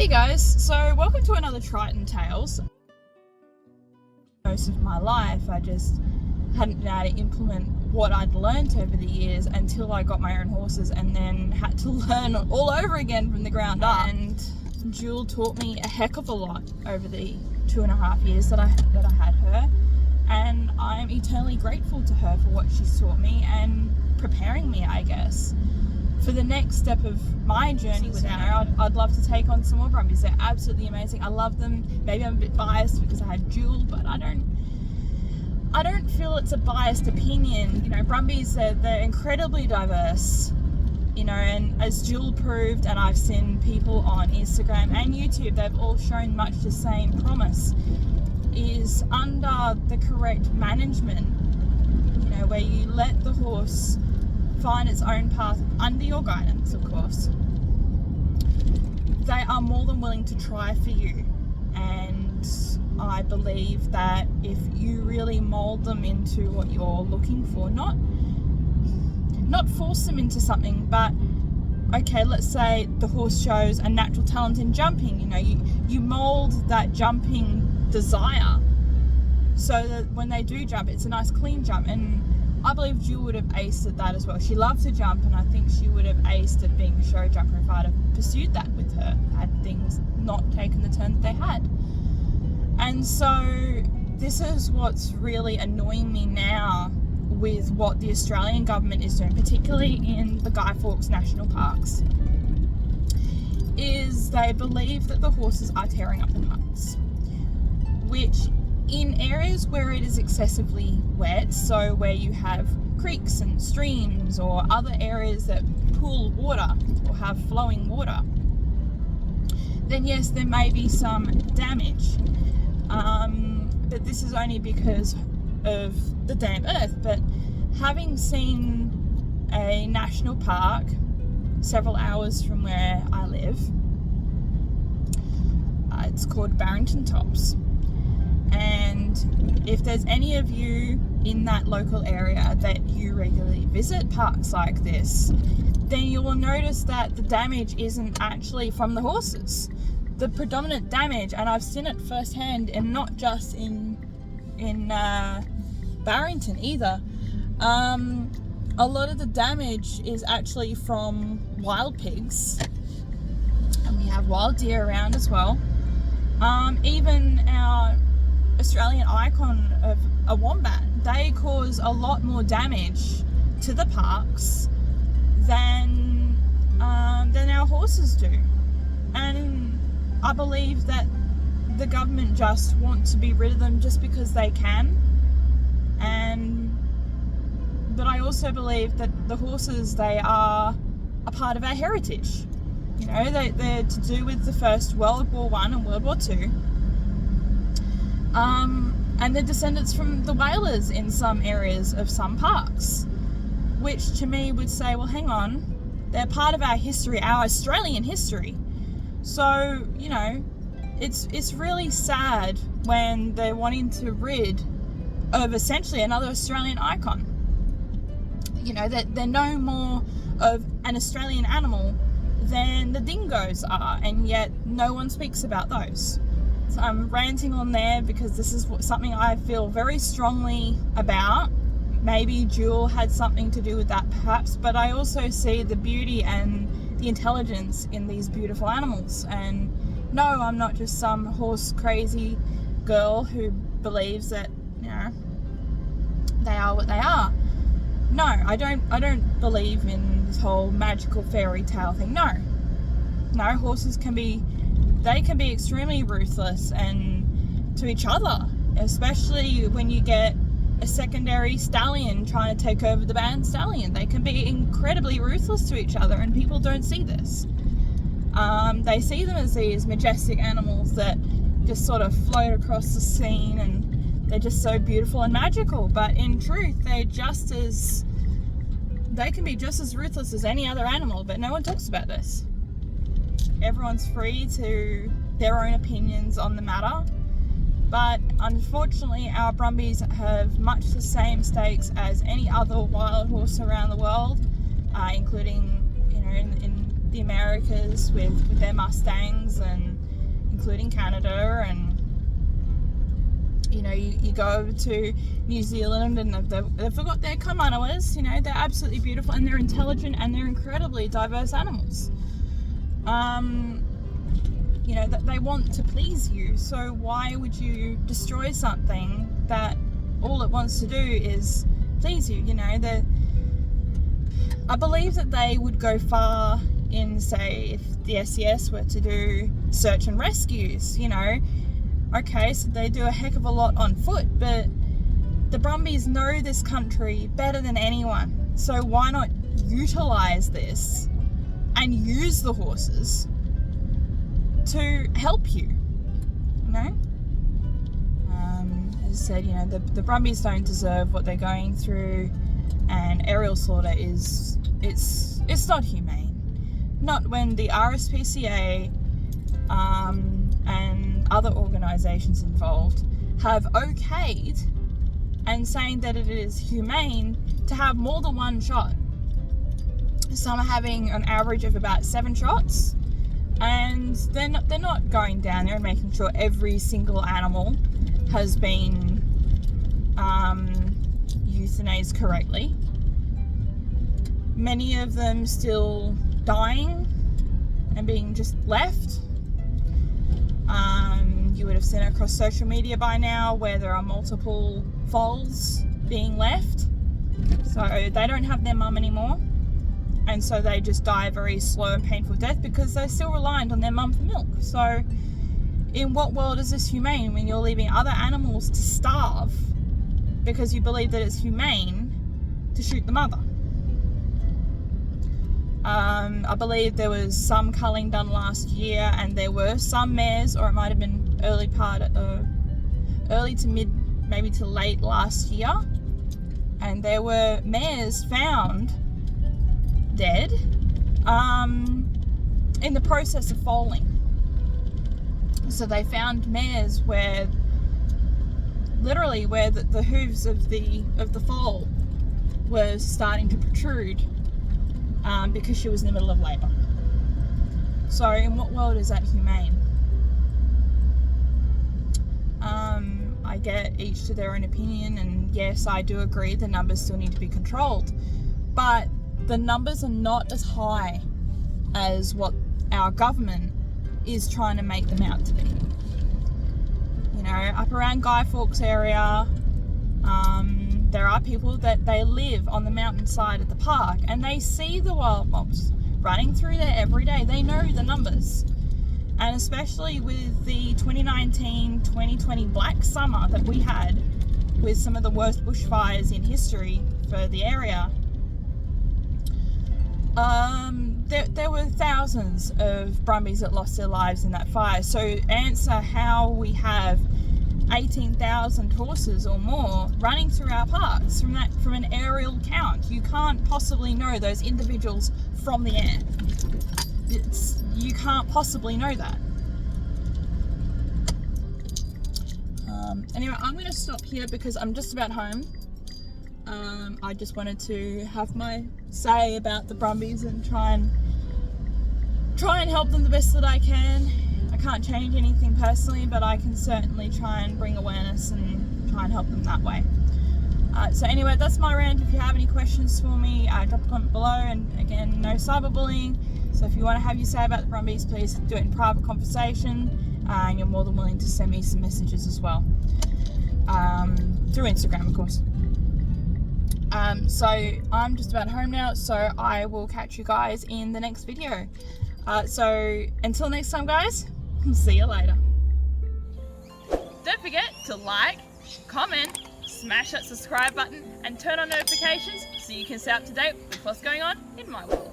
Hey guys, so welcome to another Triton Tales. Most of my life I just hadn't been able to implement what I'd learned over the years until I got my own horses, and then had to learn all over again from the ground up. And Jewel taught me a heck of a lot over the 2.5 years that I had her, and I'm eternally grateful to her for what she's taught me and preparing me, I guess, for the next step of my journey with her. I'd love to take on some more Brumbies. They're absolutely amazing. I love them. Maybe I'm a bit biased because I had Jewel, but I don't feel it's a biased opinion. You know, Brumbies, they're incredibly diverse, you know, and as Jewel proved, and I've seen people on Instagram and YouTube, they've all shown much the same promise, is under the correct management, you know, where you let the horse find its own path under your guidance, of course. They are more than willing to try for you, and I believe that if you really mold them into what you're looking for, not force them into something, but okay, let's say the horse shows a natural talent in jumping, you know, you mold that jumping desire so that when they do jump, it's a nice clean jump. And I believe Jewel would have aced at that as well. She loved to jump, and I think she would have aced at being a show jumper if I'd have pursued that with her, had things not taken the turn that they had. And so this is what's really annoying me now with what the Australian government is doing, particularly in the Guy Fawkes National Parks, is they believe that the horses are tearing up the parks, which in areas where it is excessively wet, so where you have creeks and streams or other areas that pool water or have flowing water, then yes, there may be some damage. But this is only because of the damp earth. But having seen a national park several hours from where I live, it's called Barrington Tops. And if there's any of you in that local area that you regularly visit parks like this, then you will notice that the damage isn't actually from the horses. The predominant damage, and I've seen it firsthand, and not just in Barrington either, a lot of the damage is actually from wild pigs, and we have wild deer around as well. Even our Australian icon of a wombat, they cause a lot more damage to the parks than our horses do. And I believe that the government just want to be rid of them just because they can. But I also believe that the horses, they are a part of our heritage. You know, they're to do with the First World War I and World War II. And they're descendants from the whalers in some areas of some parks, which to me would say, well, hang on, they're part of our history, our Australian history. So, you know, it's really sad when they're wanting to rid of essentially another Australian icon. You know, that they're no more of an Australian animal than the dingoes are, and yet no one speaks about those. So I'm ranting on there because this is something I feel very strongly about. Maybe Jewel had something to do with that perhaps, but I also see the beauty and the intelligence in these beautiful animals. And no, I'm not just some horse crazy girl who believes that, you know, they are what they are. No, I don't believe in this whole magical fairy tale thing. No, horses can be extremely ruthless and to each other, especially when you get a secondary stallion trying to take over the band stallion. They can be incredibly ruthless to each other, and people don't see this. They see them as these majestic animals that just sort of float across the scene, and they're just so beautiful and magical. But in truth, they can be just as ruthless as any other animal, but no one talks about this. Everyone's free to their own opinions on the matter, but unfortunately our Brumbies have much the same stakes as any other wild horse around the world, including, you know, in the Americas with their mustangs and including Canada, and you know, you go over to New Zealand and they've got their kaimanawas, you know, they're absolutely beautiful and they're intelligent and they're incredibly diverse animals. You know, that they want to please you, so why would you destroy something that all it wants to do is please you? You know, that I believe that they would go far in, say, if the SES were to do search and rescues, you know. Okay, so they do a heck of a lot on foot, but the Brumbies know this country better than anyone, so why not utilize this and use the horses to help you, you know? As I said, you know, the Brumbies don't deserve what they're going through, and aerial slaughter is, it's not humane. Not when the RSPCA and other organisations involved have okayed and saying that it is humane to have more than one shot. Some are having an average of about 7 shots, and they're not going down there and making sure every single animal has been euthanized correctly. Many of them still dying and being just left. You would have seen it across social media by now where there are multiple foals being left, so they don't have their mum anymore, and so they just die a very slow and painful death because they're still reliant on their mum for milk. So in what world is this humane when you're leaving other animals to starve because you believe that it's humane to shoot the mother? I believe there was some culling done last year, and there were some mares, or it might have been early to mid, maybe to late last year, and there were mares found dead in the process of foaling. So they found mares where literally where the hooves of the foal were starting to protrude because she was in the middle of labour. So in what world is that humane? I get each to their own opinion, and yes, I do agree the numbers still need to be controlled, but the numbers are not as high as what our government is trying to make them out to be. You know, up around Guy Fawkes area, there are people that they live on the mountainside at the park and they see the wild mobs running through there every day. They know the numbers. And especially with the 2019-2020 black summer that we had, with some of the worst bushfires in history for the area, there were thousands of Brumbies that lost their lives in that fire. So answer how we have 18,000 horses or more running through our parks from an aerial count. You can't possibly know those individuals from the air. You can't possibly know that. Anyway, I'm going to stop here because I'm just about home. I just wanted to have my say about the Brumbies and try and help them the best that I can. I can't change anything personally, but I can certainly try and bring awareness and try and help them that way. So anyway, that's my rant. If you have any questions for me, drop a comment below. And again, no cyberbullying. So if you want to have your say about the Brumbies, please do it in private conversation. And you're more than willing to send me some messages as well. Through Instagram, of course. So I'm just about home now, so I will catch you guys in the next video. So until next time, guys, see you later. Don't forget to like, comment, smash that subscribe button and turn on notifications so you can stay up to date with what's going on in my world.